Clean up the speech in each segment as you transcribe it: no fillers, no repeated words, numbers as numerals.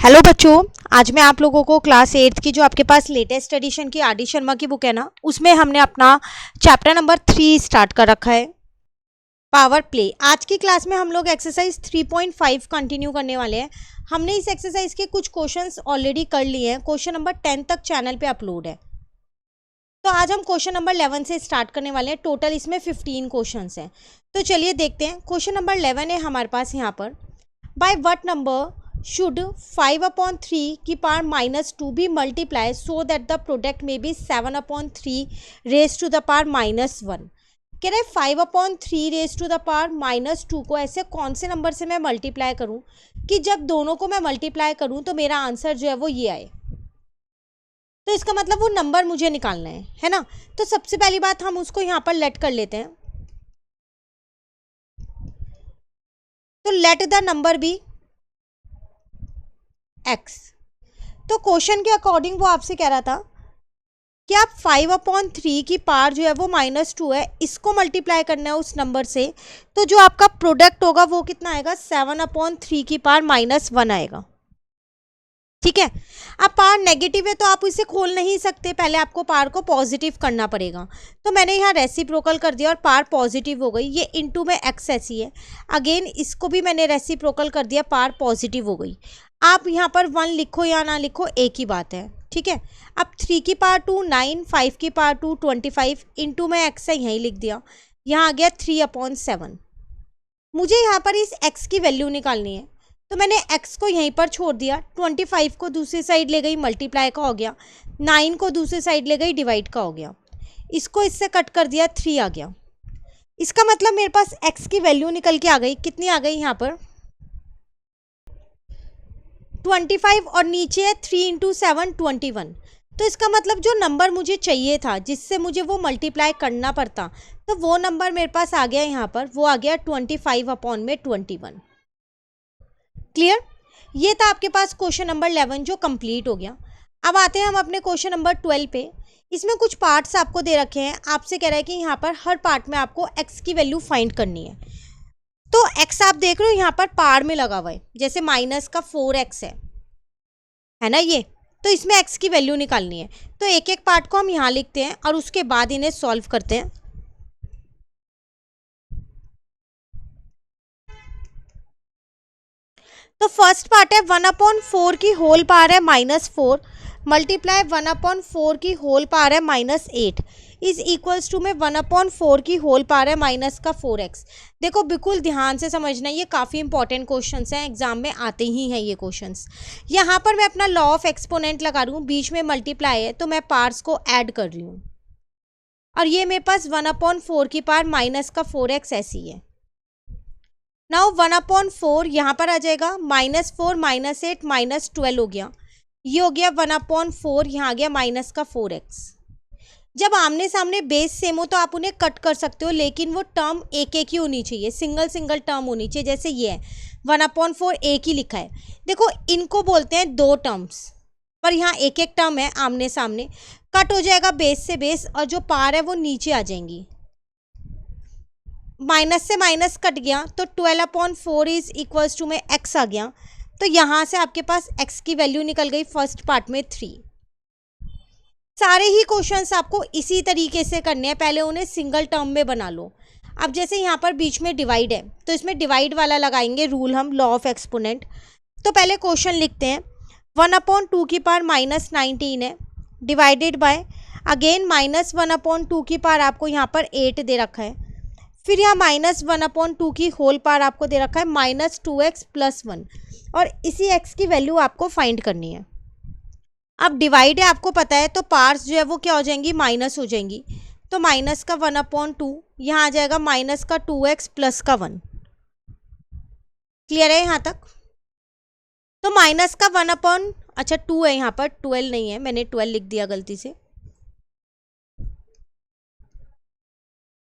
Hello बच्चों, आज मैं आप लोगों को क्लास 8th की जो आपके पास लेटेस्ट एडिशन की आर डी शर्मा की बुक है ना, उसमें हमने अपना चैप्टर नंबर 3 स्टार्ट कर रखा है, पावर प्ले। आज की क्लास में हम लोग एक्सरसाइज 3.5 कंटिन्यू करने वाले हैं। हमने इस एक्सरसाइज के कुछ क्वेश्चंस ऑलरेडी कर लिए हैं। क्वेश्चन नंबर 10 तक चैनल पे अपलोड है। तो आज हम क्वेश्चन नंबर 11 से स्टार्ट करने वाले हैं। टोटल इसमें 15 क्वेश्चंस हैं। तो चलिए देखते हैं। क्वेश्चन नंबर 11 है हमारे पास यहाँ पर, बाय व्हाट नंबर should 5/3 की power -2 be multiplied so that the product may be 7/3 raised to the power -1। कह रहे 5/3 raised to the power -2 को ऐसे कौन से नंबर से मैं मल्टीप्लाई करूं कि जब दोनों को मैं मल्टीप्लाई करूं तो मेरा आंसर जो है वो ये आए। तो इसका मतलब वो नंबर मुझे निकालना है ना। तो सबसे पहली बात हम उसको यहाँ पर लेट कर लेते हैं। तो let the number be x। तो क्वेश्चन के अकॉर्डिंग वो आपसे कह रहा था कि आप 5/3 की पावर जो है वो -2 है, इसको मल्टीप्लाई करना है उस नंबर से। तो जो आपका प्रोडक्ट होगा वो कितना आएगा, 7/3 की पावर -1 आएगा। ठीक है। अब पावर नेगेटिव है तो आप इसे खोल नहीं सकते, पहले आपको पावर को पॉजिटिव करना पड़ेगा। तो मैंने यहाँ रेसिप्रोकल कर दिया और पावर पॉजिटिव हो गई। ये इनटू में x ऐसी है, अगेन इसको भी मैंने रेसिप्रोकल कर दिया, पावर पॉजिटिव हो गई। आप यहाँ पर 1 लिखो या ना लिखो एक ही बात है। ठीक है। अब 3 की पावर 2 9, 5 की पावर 2 25, इनटू में x है यहीं लिख दिया। यहाँ आ गया 3/7। मुझे यहाँ पर इस x की वैल्यू निकालनी है, तो मैंने x को यहीं पर छोड़ दिया। 25 को दूसरी साइड ले गई, मल्टीप्लाई का हो गया। 9 को दूसरी साइड ले गई, डिवाइड का हो गया। इसको इससे कट कर दिया, 3 आ गया। इसका मतलब मेरे पास x की वैल्यू निकल के आ गई। कितनी आ गई यहाँ पर, 25, और नीचे है 3 × 7 21। तो इसका मतलब जो नंबर मुझे चाहिए था जिससे मुझे वो मल्टीप्लाई करना पड़ता, तो वो नंबर मेरे पास आ गया यहाँ पर। वो आ गया 25/21। क्लियर। ये था आपके पास क्वेश्चन नंबर 11 जो कंप्लीट हो गया। अब आते हैं हम अपने क्वेश्चन नंबर 12 पे। इसमें कुछ पार्ट्स आपको दे रखे हैं। आपसे कह रहा है कि यहाँ पर हर पार्ट में आपको x की वैल्यू फाइंड करनी है। तो x आप देख रहे हो यहाँ पर पावर में लगा हुआ है, जैसे माइनस का 4x है ना ये। तो इसमें x की वैल्यू निकालनी है। तो एक एक पार्ट को हम यहाँ लिखते हैं और उसके बाद इन्हें सॉल्व करते हैं। तो फर्स्ट पार्ट है 1/4 की होल पावर है -4 मल्टीप्लाई 1/4 की होल पावर है -8 इज इक्वल्स टू में 1/4 की होल पावर है -4x। देखो बिल्कुल ध्यान से समझना, ये काफ़ी इंपॉर्टेंट क्वेश्चंस हैं, एग्जाम में आते ही हैं ये क्वेश्चंस। यहाँ पर मैं अपना लॉ ऑफ एक्सपोनेंट लगा रही हूँ, बीच में मल्टीप्लाई है तो मैं पार्ट्स को ऐड कर रही हूँ। और ये मेरे पास 1/4 की पावर -4x ऐसी है। नाउ 1/4 यहाँ पर आ जाएगा, -4 -8 -12 हो गया। ये हो गया 1/4, यहाँ आ गया -4x। जब आमने सामने बेस सेम हो तो आप उन्हें कट कर सकते हो, लेकिन वो टर्म एक एक ही होनी चाहिए, सिंगल सिंगल टर्म होनी चाहिए। जैसे ये है 1/4 एक ही लिखा है। देखो इनको बोलते हैं दो टर्म्स, पर यहाँ एक एक टर्म है आमने सामने। कट हो जाएगा बेस से बेस और जो पार है वो नीचे आ जाएंगी। माइनस से माइनस कट गया तो 12/4 इज इक्वल्स टू में x आ गया। तो यहाँ से आपके पास x की वैल्यू निकल गई फर्स्ट पार्ट में 3। सारे ही क्वेश्चंस आपको इसी तरीके से करने हैं, पहले उन्हें सिंगल टर्म में बना लो। अब जैसे यहाँ पर बीच में डिवाइड है तो इसमें डिवाइड वाला लगाएंगे रूल हम, लॉ ऑफ एक्सपोनेंट। तो पहले क्वेश्चन लिखते हैं, 1/2 की पावर -19 है डिवाइडेड बाय, अगेन -1/2 की पावर आपको यहाँ पर 8 दे रखा है। फिर यहाँ -1/2 की होल पावर आपको दे रखा है -2x + 1, और इसी x की वैल्यू आपको फाइंड करनी है। अब डिवाइड है आपको पता है, तो पार्ट्स जो है वो क्या हो जाएंगी, माइनस हो जाएंगी। तो माइनस का 1/2 यहाँ आ जाएगा माइनस का 2x प्लस का 1। क्लियर है यहाँ तक। तो माइनस का 2 है यहाँ पर, 12 नहीं है, मैंने 12 लिख दिया गलती से।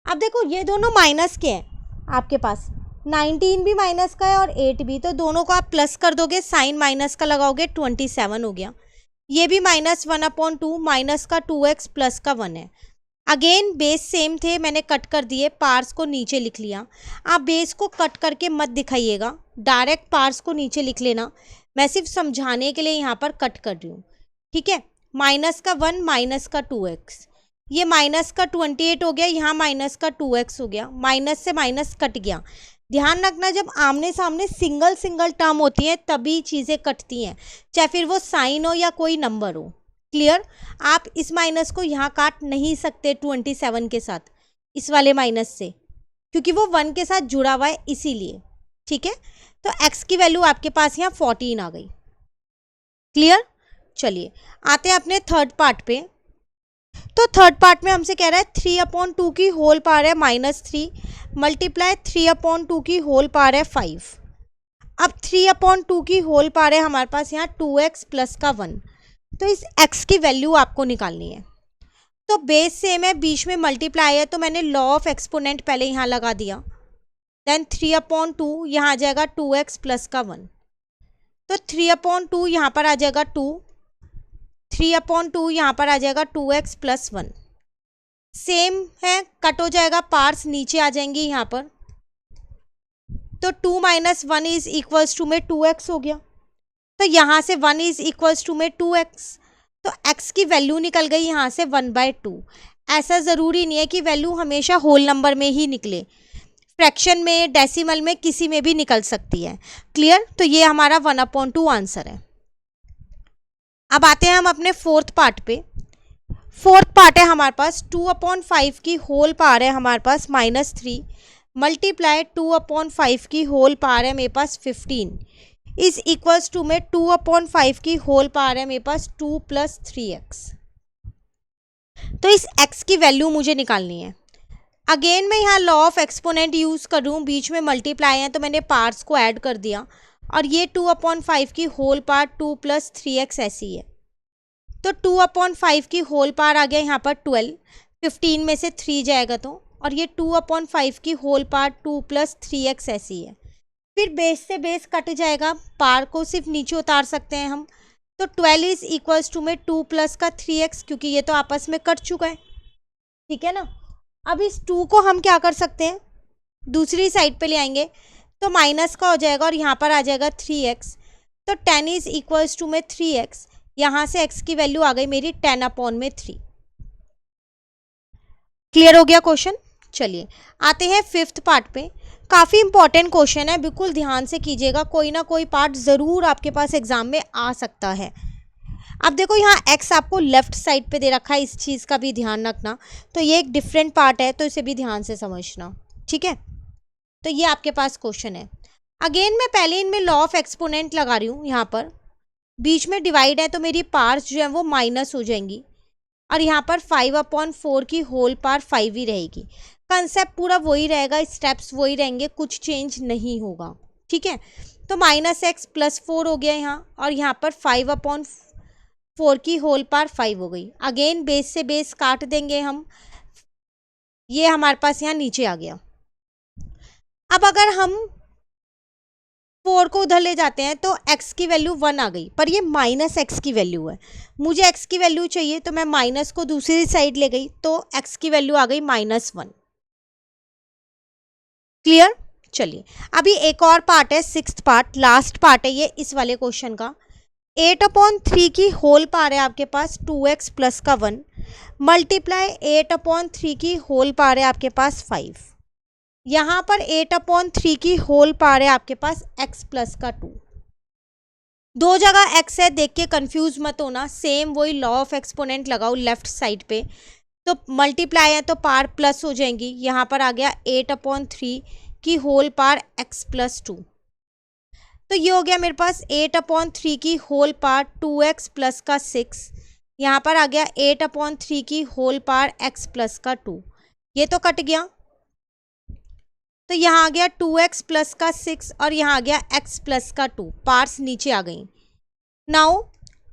अब देखो ये दोनों माइनस के हैं आपके पास, 19 भी माइनस का है और 8 भी, तो दोनों को आप प्लस कर दोगे, साइन माइनस का लगाओगे, 27 हो गया। ये भी -1/2 माइनस का 2x प्लस का 1 है। अगेन बेस सेम थे, मैंने कट कर दिए, पार्स को नीचे लिख लिया। आप बेस को कट करके मत दिखाइएगा, डायरेक्ट पार्स को नीचे लिख लेना। मैं सिर्फ समझाने के लिए यहाँ पर कट कर रही हूँ, ठीक है। माइनस का 1 माइनस का 2x, ये माइनस का 28 हो गया, यहाँ माइनस का 2x हो गया, माइनस से माइनस कट गया। ध्यान रखना जब आमने सामने सिंगल सिंगल टर्म होती है तभी चीज़ें कटती हैं, चाहे फिर वो साइन हो या कोई नंबर हो। क्लियर। आप इस माइनस को यहाँ काट नहीं सकते 27 के साथ, इस वाले माइनस से, क्योंकि वो 1 के साथ जुड़ा हुआ है इसीलिए, ठीक है। तो x की वैल्यू आपके पास यहाँ 14 आ गई। क्लियर। चलिए आते हैं अपने थर्ड पार्ट पे। तो थर्ड पार्ट में हमसे कह रहा है 3/2 की होल पावर है -3 मल्टीप्लाई 3/2 की होल पावर है 5। अब 3/2 की होल पावर है हमारे पास यहाँ 2x प्लस का 1, तो इस x की वैल्यू आपको निकालनी है। तो बेस सेम है, बीच में मल्टीप्लाई है, तो मैंने लॉ ऑफ एक्सपोनेंट पहले यहाँ लगा दिया। देन 3/2 यहाँ आ जाएगा 2x प्लस का 1, तो 3/2 यहाँ पर आ जाएगा 2, 3/2 यहाँ पर आ जाएगा 2x प्लस 1। सेम है, कट हो जाएगा, पार्ट्स नीचे आ जाएंगी यहाँ पर, तो 2 - 1 इज इक्वल्स टू में 2x हो गया। तो यहाँ से 1 इज इक्वल्स टू में 2x, तो x की वैल्यू निकल गई यहाँ से 1/2। ऐसा ज़रूरी नहीं है कि वैल्यू हमेशा होल नंबर में ही निकले, फ्रैक्शन में, डेसिमल में, किसी में भी निकल सकती है। क्लियर। तो ये हमारा 1/2 आंसर है। अब आते हैं हम अपने फोर्थ पार्ट पे। फोर्थ पार्ट है हमारे पास 2/5 की होल पावर है हमारे पास -3 मल्टीप्लाई 2/5 की होल पावर है मेरे पास 15 इज इक्वल्स टू में 2/5 की होल पावर है मेरे पास 2 + 3x। तो इस x की वैल्यू मुझे निकालनी है। अगेन मैं यहाँ लॉ ऑफ एक्सपोनेंट यूज़ कर रही हूँ, बीच में मल्टीप्लाई है तो मैंने पार्ट्स को ऐड कर दिया, और ये 2/5 की होल पावर 2 + 3x ऐसी है। तो 2/5 की होल पावर आ गया यहाँ पर 12, 15 में से 3 जाएगा तो, और ये 2/5 की होल पावर 2 + 3x ऐसी है। फिर बेस से बेस कट जाएगा, पावर को सिर्फ नीचे उतार सकते हैं हम, तो 12 इज इक्वल्स टू में 2 + का 3x, क्योंकि ये तो आपस में कट चुका है, ठीक है ना। अब इस 2 को हम क्या कर सकते हैं, दूसरी साइड पे ले आएंगे, तो माइनस का हो जाएगा और यहाँ पर आ जाएगा 3x, तो 10 इज इक्वल्स टू में 3x, यहाँ से x की वैल्यू आ गई मेरी 10/3। क्लियर हो गया क्वेश्चन। चलिए आते हैं फिफ्थ पार्ट पे। काफ़ी इंपॉर्टेंट क्वेश्चन है, बिल्कुल ध्यान से कीजिएगा, कोई ना कोई पार्ट ज़रूर आपके पास एग्जाम में आ सकता है। अब देखो यहाँ x आपको लेफ्ट साइड पे दे रखा है, इस चीज़ का भी ध्यान रखना, तो ये एक डिफरेंट पार्ट है, तो इसे भी ध्यान से समझना, ठीक है। तो ये आपके पास क्वेश्चन है। अगेन मैं पहले इनमें लॉ ऑफ एक्सपोनेंट लगा रही हूँ, यहाँ पर बीच में डिवाइड है तो मेरी पार्ट्स जो है वो माइनस हो जाएंगी, और यहाँ पर 5/4 की होल पावर 5 ही रहेगी। कंसेप्ट पूरा वही रहेगा, स्टेप्स वही रहेंगे, कुछ चेंज नहीं होगा, ठीक है। तो -x + 4 हो गया यहाँ, और यहाँ पर 5/4 की होल पावर 5 हो गई। अगेन बेस से बेस काट देंगे हम, ये हमारे पास यहाँ नीचे आ गया। अब अगर हम 4 को उधर ले जाते हैं तो x की वैल्यू 1 आ गई, पर ये -x की वैल्यू है, मुझे x की वैल्यू चाहिए, तो मैं माइनस को दूसरी साइड ले गई, तो x की वैल्यू आ गई -1। क्लियर। चलिए अभी एक और पार्ट है, सिक्स्थ पार्ट, लास्ट पार्ट है ये इस वाले क्वेश्चन का। 8/3 की होल पावर है आपके पास 2x प्लस का 1 मल्टीप्लाई 8/3 की होल पावर है आपके पास 5। यहाँ पर 8/3 की होल पावर है आपके पास x प्लस का 2। दो जगह x है, देख के कंफ्यूज मत होना, सेम वही लॉ ऑफ एक्सपोनेंट लगाओ लेफ्ट साइड पे, तो मल्टीप्लाई है तो पावर प्लस हो जाएंगी। यहाँ पर आ गया 8/3 की होल पावर x प्लस 2, तो ये हो गया मेरे पास 8/3 की होल पावर 2x प्लस का 6। यहाँ पर आ गया 8/3 की होल पावर x प्लस का 2, ये तो कट गया, तो यहाँ आ गया 2x प्लस का 6 और यहाँ आ गया x प्लस का 2, पार्ट्स नीचे आ गई। नाउ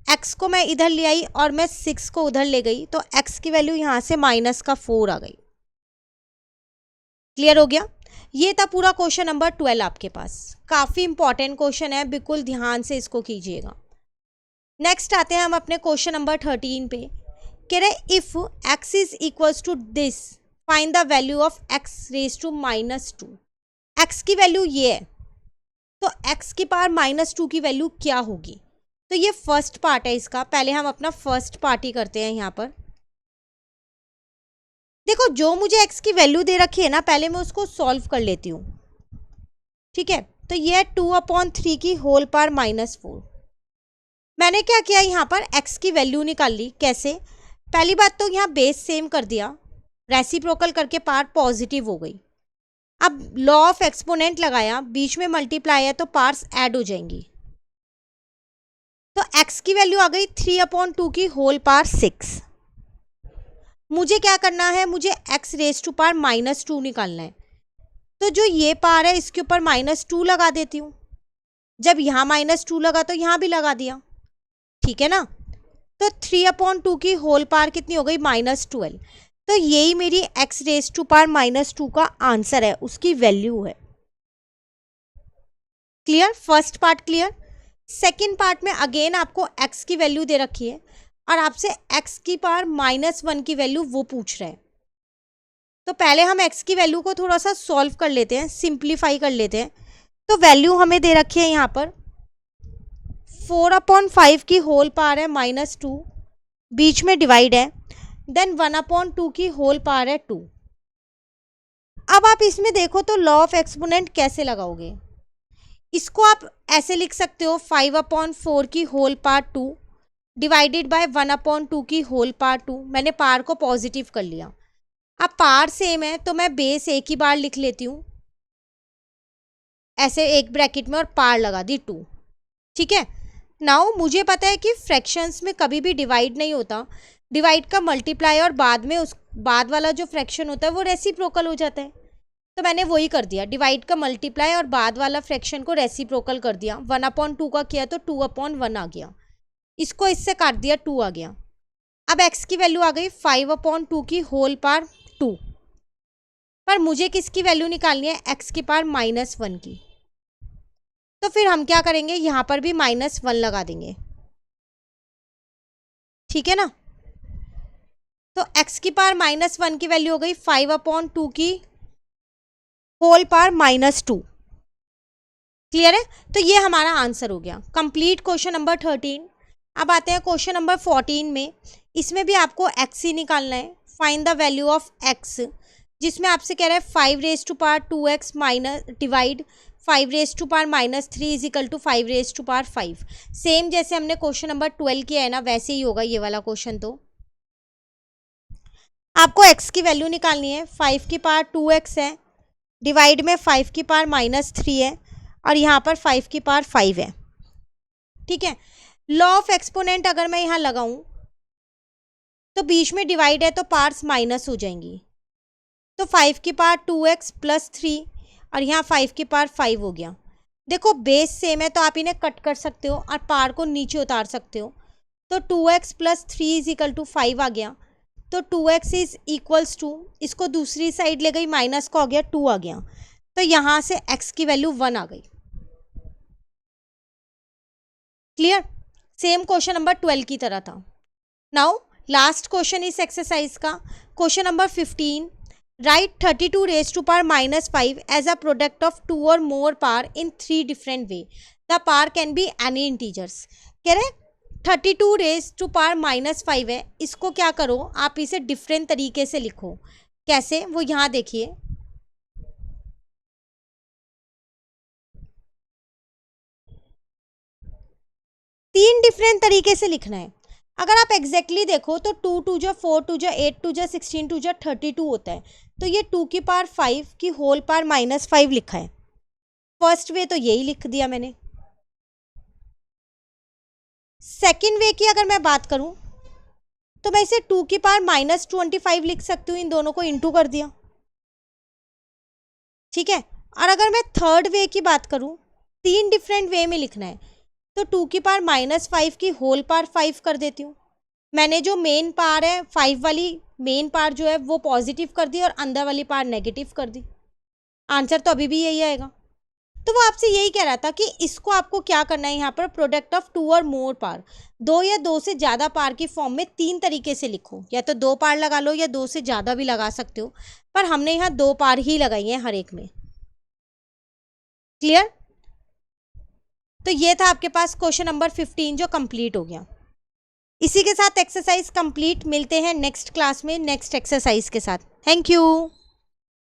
x को मैं इधर ले आई और मैं 6 को उधर ले गई, तो x की वैल्यू यहाँ से -4 आ गई। क्लियर हो गया। ये था पूरा क्वेश्चन नंबर 12 आपके पास। काफ़ी इंपॉर्टेंट क्वेश्चन है, बिल्कुल ध्यान से इसको कीजिएगा। नेक्स्ट आते हैं हम अपने क्वेश्चन नंबर 13 पे। कह रहे if x is equals to this find the value of x raise to -2। x की वैल्यू ये है, तो x की पावर -2 की वैल्यू क्या होगी? तो ये फर्स्ट पार्ट है इसका। पहले हम अपना फर्स्ट पार्ट ही करते हैं यहाँ पर। देखो जो मुझे x की वैल्यू दे रखी है ना, पहले मैं उसको सॉल्व कर लेती हूँ। ठीक है, तो ये है 2/3 की होल पावर -4। मैंने क्या किया, यहाँ पर x की वैल्यू निकाल ली। कैसे? पहली बात तो यहाँ बेस सेम कर दिया, रेसिप्रोकल करके पावर पॉजिटिव हो गई। अब लॉ ऑफ एक्सपोनेंट लगाया, बीच में मल्टीप्लाई है तो पार्ट्स ऐड हो जाएंगी। तो x की वैल्यू आ गई 3/2 की होल पावर 6। मुझे क्या करना है, मुझे x रेज टू पावर -2 निकालना है। तो जो ये पावर है इसके ऊपर -2 लगा देती हूँ। जब यहाँ -2 लगा तो यहाँ भी लगा दिया। ठीक है ना? तो 3/2 की होल पावर कितनी हो गई? -12। तो यही मेरी x रेज टू पावर -2 का आंसर है, उसकी वैल्यू है। Clear? First part clear. Second part में अगेन आपको x की वैल्यू दे रखी है और आपसे x की पावर -1 की वैल्यू वो पूछ रहे हैं। तो पहले हम x की वैल्यू को थोड़ा सा सॉल्व कर लेते हैं, सिंप्लीफाई कर लेते हैं। तो वैल्यू हमें दे रखी है यहाँ पर 4/5 की होल पावर है -2, बीच में डिवाइड है, देन 1/2 की होल पावर है 2। अब आप इसमें देखो तो लॉ ऑफ एक्सपोनेंट कैसे लगाओगे? इसको आप ऐसे लिख सकते हो 5/4 की होल पावर 2 डिवाइडेड बाय 1/2 की होल पावर 2। मैंने पावर को पॉजिटिव कर लिया। अब पावर सेम है तो मैं बेस एक ही बार लिख लेती हूँ, ऐसे एक ब्रैकेट में, और पावर लगा दी 2। ठीक है, नाउ मुझे पता है कि फ्रैक्शंस में कभी भी डिवाइड नहीं होता, डिवाइड का मल्टीप्लाई और बाद में उस बाद वाला जो फ्रैक्शन होता है वो रेसिप्रोकल हो जाता है। तो मैंने वही कर दिया, डिवाइड का मल्टीप्लाई और बाद वाला फ्रैक्शन को रेसिप्रोकल कर दिया। 1/2 का किया तो 2/1 आ गया, इसको इससे काट दिया, 2 आ गया। अब x की वैल्यू आ गई 5/2 की होल पावर 2। पर मुझे किसकी वैल्यू निकालनी है? x की पावर -1 की। तो फिर हम क्या करेंगे, यहाँ पर भी -1 लगा देंगे। ठीक है ना? तो x की पावर -1 की वैल्यू हो गई 5/2 की होल पावर -2। क्लियर है? तो ये हमारा आंसर हो गया। Complete question number 13। अब आते हैं क्वेश्चन नंबर 14 में। इसमें भी आपको x ही निकालना है। Find the value of x, जिसमें आपसे कह रहा है 5 raise to power 2x minus divide 5 raise to power -3 is equal to 5 raise to power 5। Same जैसे हमने क्वेश्चन नंबर 12 किया है ना, वैसे ही होगा ये वाला क्वेश्चन। तो आपको x की वैल्यू निकालनी है। 5 की पावर 2x है, डिवाइड में 5 की पावर -3 है, और यहाँ पर 5 की पावर 5 है। ठीक है, लॉ ऑफ एक्सपोनेंट अगर मैं यहाँ लगाऊं तो बीच में डिवाइड है तो पार्ट्स माइनस हो जाएंगी। तो 5 की पावर 2x प्लस 3 और यहाँ 5 की पावर 5 हो गया। देखो बेस सेम है तो आप इन्हें कट कर सकते हो और पावर को नीचे उतार सकते हो। तो 2x plus 3 is equal to 5 आ गया। तो 2x इज इक्वल्स टू, इसको दूसरी साइड ले गई, माइनस का हो गया 2 आ गया। तो यहाँ से x की वैल्यू 1 आ गई। क्लियर? सेम क्वेश्चन नंबर 12 की तरह था। नाउ लास्ट क्वेश्चन इस एक्सरसाइज का, question number 15। Write 32 raise to power -5 as a product of 2 और more power in 3 different way. The power can be any integers. कह रहे 32 रेज टू पावर -5 है, इसको क्या करो आप इसे डिफरेंट तरीके से लिखो। कैसे? वो यहाँ देखिए, तीन डिफरेंट तरीके से लिखना है। अगर आप एग्जैक्टली देखो तो 2 2 जा 4 2 जा 8 2 जा 16 2 जा 32 होता है। तो ये 2 की पावर 5 की होल पावर -5 लिखा है। फर्स्ट वे तो यही लिख दिया मैंने। सेकेंड वे की अगर मैं बात करूं तो मैं इसे 2 की पावर -25 लिख सकती हूँ, इन दोनों को इंटू कर दिया। ठीक है, और अगर मैं थर्ड वे की बात करूं, तीन डिफरेंट वे में लिखना है, तो 2 की पावर -5 की होल पावर 5 कर देती हूँ। मैंने जो मेन पावर है 5 वाली, मेन पावर जो है वो पॉजिटिव कर दी और अंदर वाली पावर नेगेटिव कर दी। आंसर तो अभी भी यही आएगा। तो वो आपसे यही कह रहा था कि इसको आपको क्या करना है, यहाँ पर प्रोडक्ट ऑफ 2 और मोर पावर, 2 या 2 से ज़्यादा पावर की फॉर्म में तीन तरीके से लिखो। या तो 2 पावर लगा लो या 2 से ज़्यादा भी लगा सकते हो, पर हमने यहाँ 2 पावर ही लगाई है हर एक में। क्लियर? तो ये था आपके पास क्वेश्चन नंबर 15 जो कंप्लीट हो गया। इसी के साथ एक्सरसाइज कंप्लीट। मिलते हैं नेक्स्ट क्लास में नेक्स्ट एक्सरसाइज के साथ। Thank you.